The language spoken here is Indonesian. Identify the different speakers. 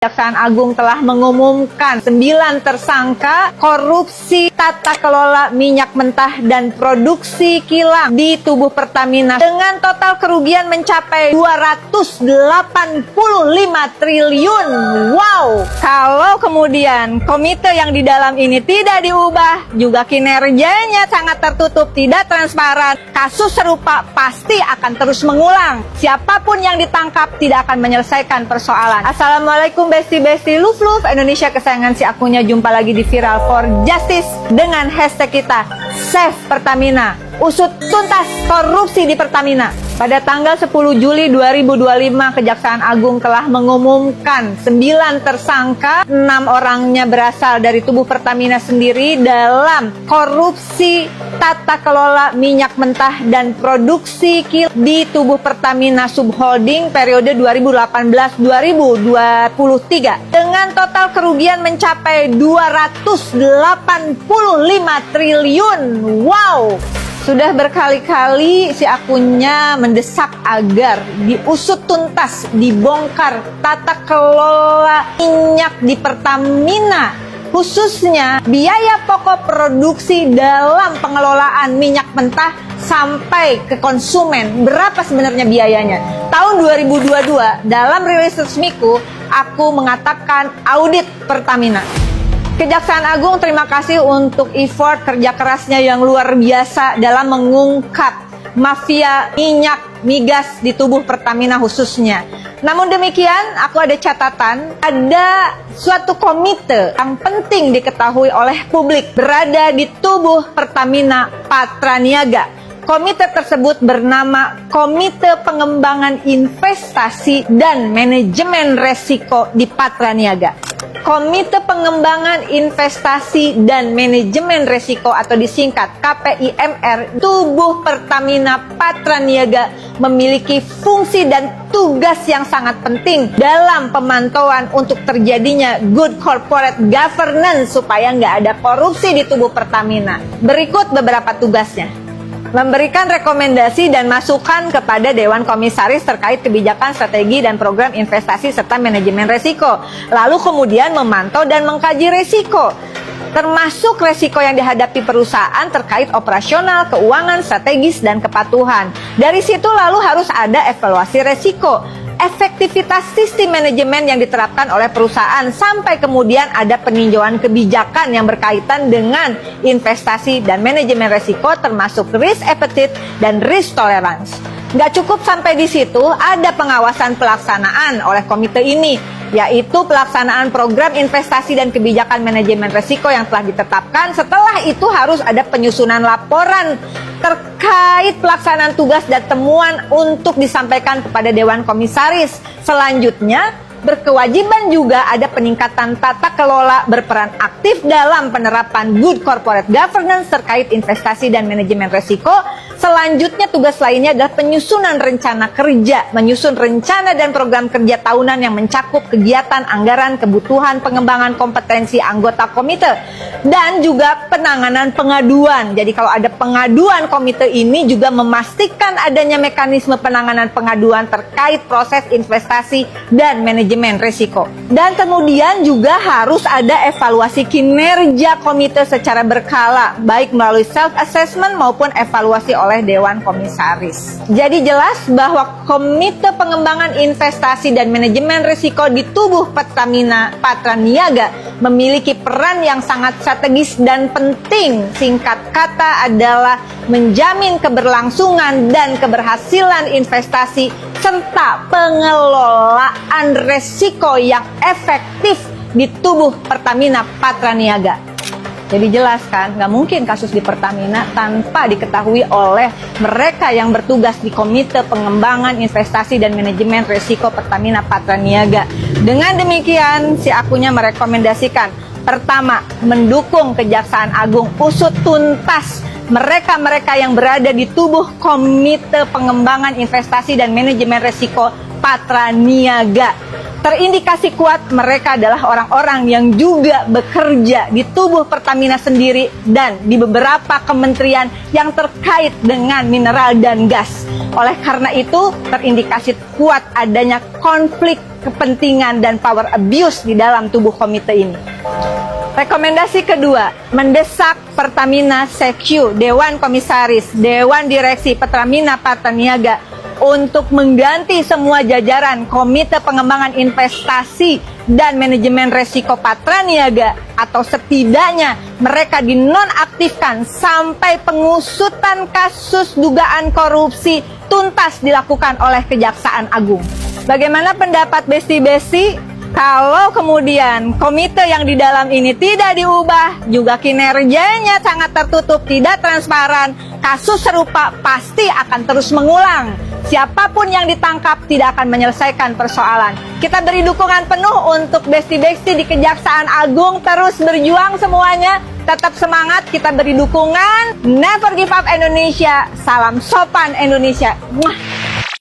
Speaker 1: Kejaksaan Agung telah mengumumkan 9 tersangka korupsi tata kelola minyak mentah dan produksi kilang di tubuh Pertamina dengan total kerugian mencapai 285 triliun. Wow! Kalau kemudian komite yang di dalam ini tidak diubah, juga kinerjanya sangat tertutup, tidak transparan, kasus serupa pasti akan terus mengulang. Siapapun yang ditangkap tidak akan menyelesaikan persoalan. Assalamualaikum Besti Luf Indonesia kesayangan si akunya, jumpa lagi di Viral for Justice dengan hashtag kita Save Pertamina, usut tuntas korupsi di Pertamina. Pada tanggal 10 Juli 2025, Kejaksaan Agung telah mengumumkan 9 tersangka, 6 orangnya berasal dari tubuh Pertamina sendiri dalam korupsi tata kelola minyak mentah dan produksi kilang di tubuh Pertamina Subholding periode 2018-2023 dengan total kerugian mencapai 285 triliun. Wow! Sudah berkali-kali si akunnya mendesak agar diusut tuntas, dibongkar tata kelola minyak di Pertamina, khususnya biaya pokok produksi dalam pengelolaan minyak mentah sampai ke konsumen. Berapa sebenarnya biayanya? Tahun 2022 dalam rilis resmiku, aku mengatakan audit Pertamina. Kejaksaan Agung terima kasih untuk effort kerja kerasnya yang luar biasa dalam mengungkap mafia minyak migas di tubuh Pertamina khususnya. Namun demikian, aku ada catatan, ada suatu komite yang penting diketahui oleh publik berada di tubuh Pertamina Patraniaga. Komite tersebut bernama Komite Pengembangan Investasi dan Manajemen Resiko di Patraniaga. Komite Pengembangan Investasi dan Manajemen Resiko atau disingkat KPIMR tubuh Pertamina Patraniaga memiliki fungsi dan tugas yang sangat penting dalam pemantauan untuk terjadinya good corporate governance supaya nggak ada korupsi di tubuh Pertamina. Berikut beberapa tugasnya. Memberikan rekomendasi dan masukan kepada Dewan Komisaris terkait kebijakan, strategi, dan program investasi serta manajemen resiko. Lalu kemudian memantau dan mengkaji resiko, termasuk resiko yang dihadapi perusahaan terkait operasional, keuangan, strategis, dan kepatuhan. Dari situ lalu harus ada evaluasi resiko, efektivitas sistem manajemen yang diterapkan oleh perusahaan, sampai kemudian ada peninjauan kebijakan yang berkaitan dengan investasi dan manajemen resiko termasuk risk appetite dan risk tolerance. Nggak cukup sampai di situ, ada pengawasan pelaksanaan oleh komite ini, yaitu pelaksanaan program investasi dan kebijakan manajemen resiko yang telah ditetapkan. Setelah itu harus ada penyusunan laporan terkait pelaksanaan tugas dan temuan untuk disampaikan kepada Dewan Komisaris. Selanjutnya, berkewajiban juga ada peningkatan tata kelola berperan aktif dalam penerapan good corporate governance terkait investasi dan manajemen resiko. Selanjutnya, tugas lainnya adalah penyusunan rencana kerja, menyusun rencana dan program kerja tahunan yang mencakup kegiatan, anggaran, kebutuhan, pengembangan kompetensi anggota komite, dan juga penanganan pengaduan. Jadi kalau ada pengaduan, komite ini juga memastikan adanya mekanisme penanganan pengaduan terkait proses investasi dan manajemen risiko. Dan kemudian juga harus ada evaluasi kinerja komite secara berkala, baik melalui self-assessment maupun evaluasi oleh Dewan Komisaris. Jadi jelas bahwa Komite Pengembangan Investasi dan Manajemen Risiko di tubuh Pertamina Patraniaga memiliki peran yang sangat strategis dan penting. Singkat kata adalah menjamin keberlangsungan dan keberhasilan investasi serta pengelolaan risiko yang efektif di tubuh Pertamina Patraniaga. Jadi jelas kan, nggak mungkin kasus di Pertamina tanpa diketahui oleh mereka yang bertugas di Komite Pengembangan Investasi dan Manajemen Risiko Pertamina Patraniaga. Dengan demikian, si akunya merekomendasikan, pertama, mendukung Kejaksaan Agung usut tuntas mereka-mereka yang berada di tubuh Komite Pengembangan Investasi dan Manajemen Risiko Patraniaga. Terindikasi kuat mereka adalah orang-orang yang juga bekerja di tubuh Pertamina sendiri dan di beberapa kementerian yang terkait dengan mineral dan gas. Oleh karena itu, terindikasi kuat adanya konflik kepentingan dan power abuse di dalam tubuh komite ini. Rekomendasi kedua, mendesak Pertamina Secure, Dewan Komisaris, Dewan Direksi Pertamina Patraniaga untuk mengganti semua jajaran Komite Pengembangan Investasi dan Manajemen Resiko Patraniaga, atau setidaknya mereka dinonaktifkan sampai pengusutan kasus dugaan korupsi tuntas dilakukan oleh Kejaksaan Agung. Bagaimana pendapat Besti-Besti? Kalau kemudian komite yang di dalam ini tidak diubah, juga kinerjanya sangat tertutup, tidak transparan, kasus serupa pasti akan terus mengulang. Siapapun yang ditangkap tidak akan menyelesaikan persoalan. Kita beri dukungan penuh untuk Besti-Besti di Kejaksaan Agung, terus berjuang semuanya. Tetap semangat, kita beri dukungan. Never give up Indonesia. Salam sopan Indonesia. Mwah.